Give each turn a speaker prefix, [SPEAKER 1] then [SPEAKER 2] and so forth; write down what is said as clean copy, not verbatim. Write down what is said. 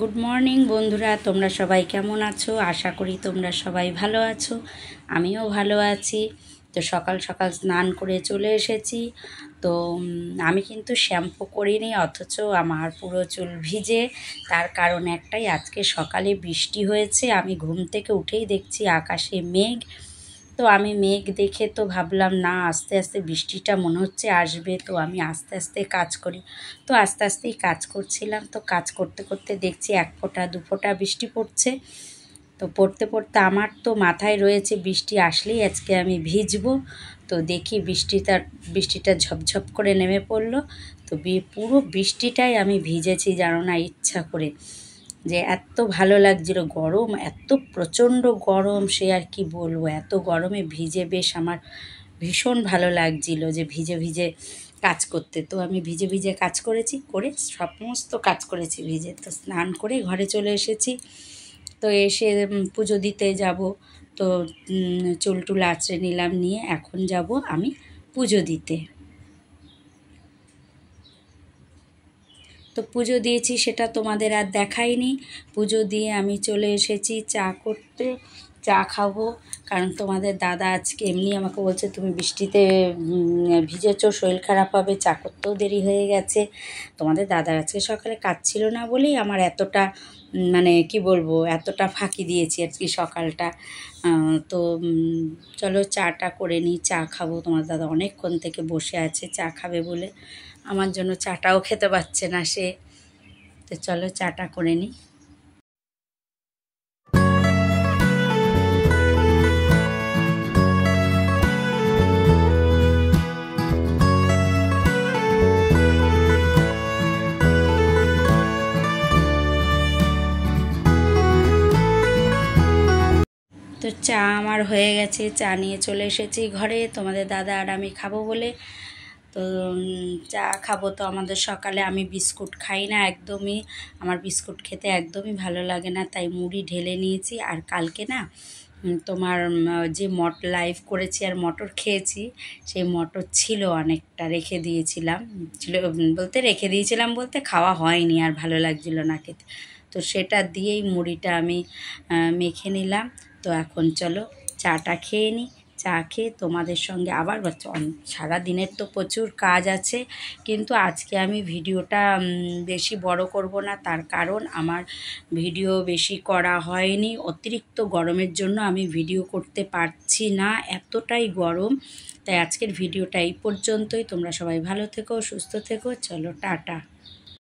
[SPEAKER 1] Good morning বন্ধুরা, তোমরা সবাই কেমন আছো? আশা করি তোমরা সবাই ভালো আছো। আমিও ভালো আছি। তো সকাল সকাল স্নান করে চলে এসেছি। তো আমি কিন্তু শ্যাম্পু করিনি, অথচ আমার পুরো চুল ভিজে। তার কারণ একটাই, আজকে সকালে বৃষ্টি হয়েছে। আমি ঘুম থেকে উঠেই দেখছি আকাশে মেঘ। তো আমি মেঘ দেখে তো ভাবলাম না, আস্তে আস্তে বৃষ্টিটা মনে হচ্ছে আসবে, তো আমি আস্তে আস্তে কাজ করি। তো আস্তে আস্তেই কাজ করছিলাম। তো কাজ করতে করতে দেখছি এক ফোঁটা দু ফোঁটা বৃষ্টি পড়ছে। তো পড়তে পড়তে আমার তো মাথায় রয়েছে বৃষ্টি আসলেই আজকে আমি ভিজবো। তো দেখি বৃষ্টিটা ঝপঝপ করে নেমে পড়লো। তো পুরো বৃষ্টিটাই আমি ভিজেছি, জানো না, ইচ্ছা করে। যে এত ভালো লাগছিল, গরম এত প্রচণ্ড গরম, সে আর কি বলবো। এত গরমে ভিজে বেশ আমার ভীষণ ভালো লাগছিল যে ভিজে ভিজে কাজ করতে। তো আমি ভিজে ভিজে কাজ করেছি, করে সমস্ত কাজ করেছি ভিজে। তো স্নান করে ঘরে চলে এসেছি। তো এসে পুজো দিতে যাব। তো চুল টুল আঁচড়ে নিলাম, নিয়ে এখন যাব আমি পুজো দিতে। তো পুজো দিয়েছি সেটা তোমাদের আর দেখাইনি। পুজো দিয়ে আমি চলে এসেছি চা করতে। চা খাবো, কারণ তোমাদের দাদা আজকে এমনি আমাকে বলছে তুমি বৃষ্টিতে ভিজেছো, শরীর খারাপ হবে, চা করতেও দেরি হয়ে গেছে। তোমাদের দাদার আজকে সকালে কাজ ছিল না বলেই আমার এতটা মানে কি বলবো, এতটা ফাঁকি দিয়েছি আজকে সকালটা। তো চলো চাটা করে নিই, চা খাবো। তোমার দাদা অনেকক্ষণ থেকে বসে আছে চা খাবে বলে, আমার জন্য চাটাও খেতে পারছে না সে। তো চলো চাটা করে নিই। তো চা আমার হয়ে গেছে, চা নিয়ে চলে এসেছি ঘরে, তোমাদের দাদা আর আমি খাবো বলে। তো চা খাবো। তো আমাদের সকালে আমি বিস্কুট খাই না একদমই, আমার বিস্কুট খেতে একদমই ভালো লাগে না, তাই মুড়ি ঢেলে নিয়েছি। আর কালকে না তোমার যে লাইভ করেছি আর মটর খেয়েছি, সেই মটর ছিল অনেকটা, রেখে দিয়েছিলাম বলতে খাওয়া হয়নি, আর ভালো লাগছিল না খেতে। তো সেটা দিয়েই মুড়িটা আমি মেখে নিলাম। তো এখন চলো চাটা খেয়ে নিই। চা খেয়ে তোমাদের সঙ্গে আবার সারা দিনের তো প্রচুর কাজ আছে, কিন্তু আজকে আমি ভিডিওটা বেশি বড় করব না। তার কারণ আমার ভিডিও বেশি করা হয়নি, অতিরিক্ত গরমের জন্য আমি ভিডিও করতে পারছি না, এতটাই গরম। তাই আজকের ভিডিওটা এই পর্যন্তই। তোমরা সবাই ভালো থেকো, সুস্থ থেকো। চলো টাটা।